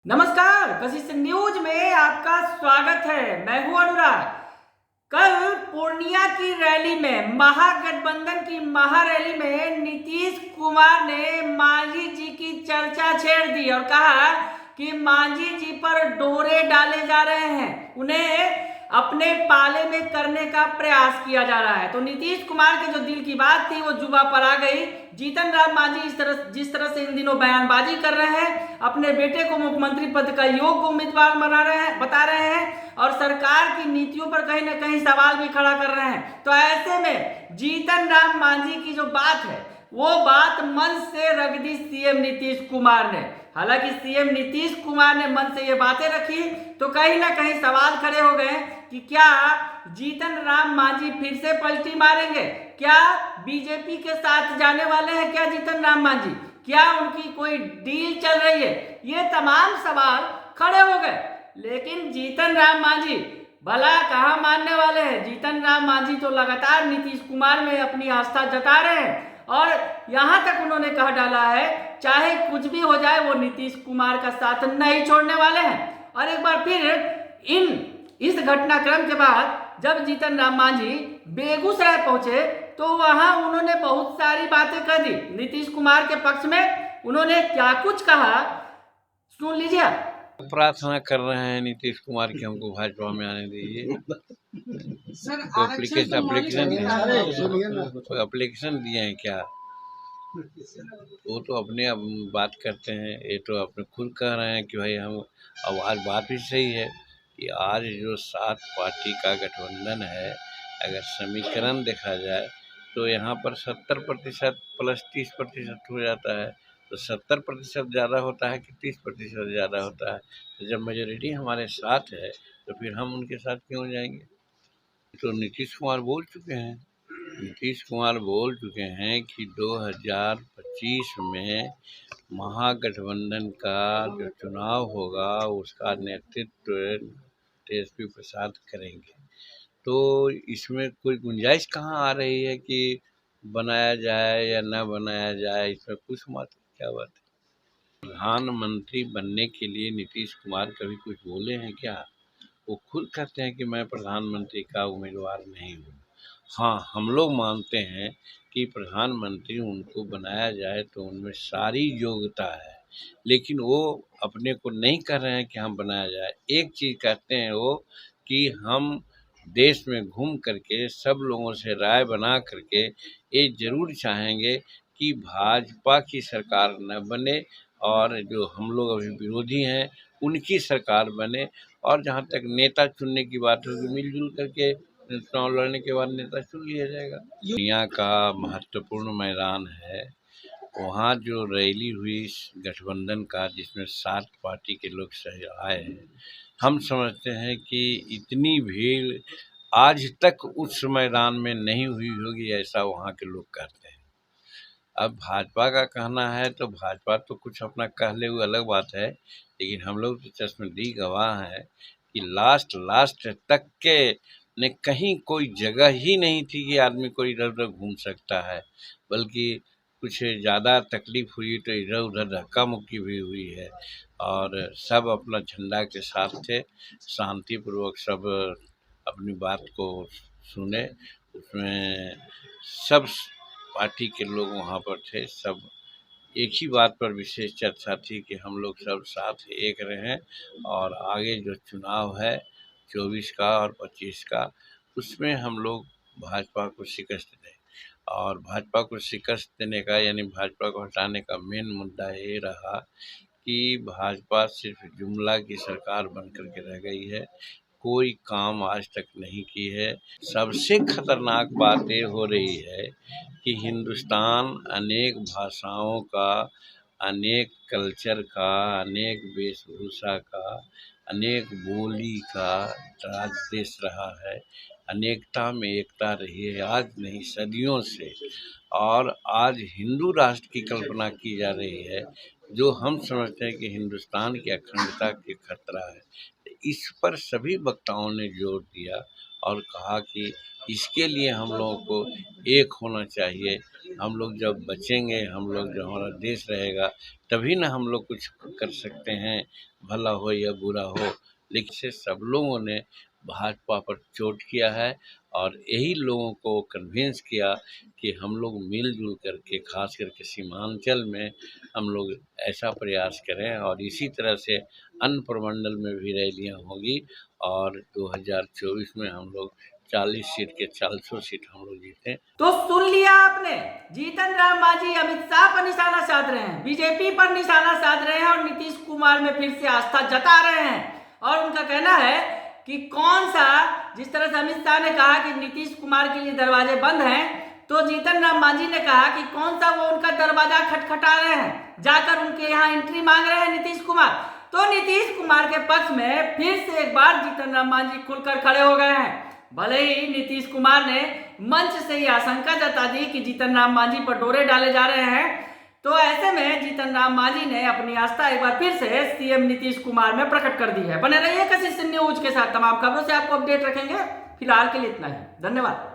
नमस्कार, वशिष्ठ न्यूज में आपका स्वागत है। मैं हूं अनुराग। कल पूर्णिया की रैली में, महागठबंधन की महारैली में नीतीश कुमार ने मांझी जी की चर्चा छेड़ दी और कहा कि मांझी जी पर डोरे डाले जा रहे हैं, उन्हें अपने पाले में करने का प्रयास किया जा रहा है। तो नीतीश कुमार के जो दिल की बात थी वो जुबा पर आ गई। जीतन राम मांझी जिस तरह से इन दिनों बयानबाजी कर रहे हैं, अपने बेटे को मुख्यमंत्री पद का योग्य उम्मीदवार बता रहे हैं और सरकार की नीतियों पर कहीं ना कहीं सवाल भी खड़ा कर रहे हैं। तो ऐसे में जीतन राम मांझी की जो बात है वो बात मंच से रख दी सीएम नीतीश कुमार ने। हालांकि सीएम नीतीश कुमार ने मन से ये बातें रखी तो कहीं ना कहीं सवाल खड़े हो गए कि क्या जीतन राम मांझी फिर से पलटी मारेंगे, क्या बीजेपी के साथ जाने वाले हैं, क्या जीतन राम मांझी, क्या उनकी कोई डील चल रही है। ये तमाम सवाल खड़े हो गए। लेकिन जीतन राम मांझी भला कहां मानने वाले हैं। जीतन राम मांझी तो लगातार नीतीश कुमार में अपनी आस्था जता रहे हैं और यहां तक उन्होंने कह डाला है चाहे कुछ भी हो जाए वो नीतीश कुमार का साथ नहीं छोड़ने वाले हैं। और एक बार फिर इस घटनाक्रम के बाद जब जीतन राम मांझी बेगूसराय पहुंचे तो वहां उन्होंने बहुत सारी बातें कह दी नीतीश कुमार के पक्ष में। उन्होंने क्या कुछ कहा, सुन लीजिए। प्रार्थना कर रहे हैं नीतीश कुमार की हमको भाजपा में आने दीजिए। तो एप्लीकेशन दिए हैं क्या? वो तो अपने अब बात करते हैं। ये तो अपने खुद कह रहे हैं कि भाई हम, अब आज बात भी सही है कि आज जो 7 पार्टी का गठबंधन है, अगर समीकरण देखा जाए तो यहाँ पर 70% प्लस 30% हो जाता है। तो 70% ज़्यादा होता है कि 30% ज़्यादा होता है? तो जब मेजोरिटी हमारे साथ है तो फिर हम उनके साथ क्यों जाएंगे? तो नीतीश कुमार बोल चुके हैं। नीतीश कुमार बोल चुके हैं कि 2025 में महागठबंधन का जो चुनाव होगा उसका नेतृत्व तेजस्वी प्रसाद करेंगे। तो इसमें कोई गुंजाइश कहाँ आ रही है कि बनाया जाए या ना बनाया जाए? इसमें कुछ मत, क्या बात है? प्रधानमंत्री बनने के लिए नीतीश कुमार कभी कुछ बोले हैं क्या? वो खुद कहते हैं कि मैं प्रधानमंत्री का उम्मीदवार नहीं हूँ। हाँ, हम लोग मानते हैं कि प्रधानमंत्री उनको बनाया जाए तो उनमें सारी योग्यता है, लेकिन वो अपने को नहीं कह रहे हैं कि हम बनाया जाए। एक चीज़ कहते हैं वो कि हम देश में घूम करके सब लोगों से राय बना करके ये ज़रूर चाहेंगे कि भाजपा की सरकार न बने और जो हम लोग अभी विरोधी हैं उनकी सरकार बने। और जहाँ तक नेता चुनने की बात होगी, मिलजुल करके चुनाव लड़ने के बाद नेता चुन लिया जाएगा। दुनिया का महत्वपूर्ण मैदान है, वहाँ जो रैली हुई गठबंधन का जिसमें 7 पार्टी के लोग सही आए हैं, हम समझते हैं कि इतनी भीड़ आज तक उस मैदान में नहीं हुई होगी, ऐसा वहाँ के लोग कहते हैं। अब भाजपा का कहना है तो भाजपा तो कुछ अपना कह ले, वो अलग बात है, लेकिन हम लोग तो चश्मदीद गवाह हैं कि लास्ट तक के ने कहीं कोई जगह ही नहीं थी कि आदमी कोई इधर उधर घूम सकता है, बल्कि कुछ ज़्यादा तकलीफ हुई तो इधर उधर धक्का मुक्की भी हुई है। और सब अपना झंडा के साथ थे, शांतिपूर्वक सब अपनी बात को सुने। उसमें सब पार्टी के लोग वहाँ पर थे। सब एक ही बात पर विशेष चर्चा थी कि हम लोग सब साथ एक रहें और आगे जो चुनाव है 24 का और 25 का, उसमें हम लोग भाजपा को शिकस्त दें। और भाजपा को शिकस्त देने का यानी भाजपा को हटाने का मेन मुद्दा ये रहा कि भाजपा सिर्फ जुमला की सरकार बन कर के रह गई है, कोई काम आज तक नहीं की है। सबसे खतरनाक बात ये हो रही है कि हिंदुस्तान अनेक भाषाओं का, अनेक कल्चर का, अनेक वेशभूषा का, अनेक बोली का राज्य देश रहा है। अनेकता में एकता रही है आज नहीं, सदियों से। और आज हिंदू राष्ट्र की कल्पना की जा रही है, जो हम समझते हैं कि हिंदुस्तान की अखंडता के खतरा है। इस पर सभी वक्ताओं ने जोर दिया और कहा कि इसके लिए हम लोगों को एक होना चाहिए हम लोग जब बचेंगे, हम लोग जो हमारा देश रहेगा, तभी ना हम लोग कुछ कर सकते हैं, भला हो या बुरा हो। लेकिन से सब लोगों ने भाजपा पर चोट किया है और यही लोगों को कन्विंस किया कि हम लोग मिलजुल करके, खास करके सीमांचल में हम लोग ऐसा प्रयास करें और इसी तरह से अन्य प्रमंडल में भी रैलियां होंगी और 2024 में हम लोग 40 सीट के 400 सीट हम लोग जीते। तो सुन लिया आपने, जीतन राम मांझी अमित शाह पर निशाना साध रहे हैं, बीजेपी पर निशाना साध रहे हैं और नीतीश कुमार में फिर से आस्था जता रहे हैं। और उनका कहना है कि कौन सा, जिस तरह से अमित शाह ने कहा कि नीतीश कुमार के लिए दरवाजे बंद हैं, तो जीतन राम मांझी ने कहा कि कौन सा वो उनका दरवाजा खटखटा रहे हैं, जाकर उनके यहाँ एंट्री मांग रहे हैं नीतीश कुमार। तो नीतीश कुमार के पक्ष में फिर से एक बार जीतन राम मांझी खुलकर खड़े हो गए हैं। भले ही नीतीश कुमार ने मंच से ही आशंका जता दी कि जीतन राम मांझी पर डोरे डाले जा रहे हैं, तो ऐसे में जीतन राम मांझी ने अपनी आस्था एक बार फिर से सीएम नीतीश कुमार में प्रकट कर दी है। बने रहिए कशिश न्यूज के साथ, तमाम खबरों से आपको अपडेट रखेंगे। फिलहाल के लिए इतना ही, धन्यवाद।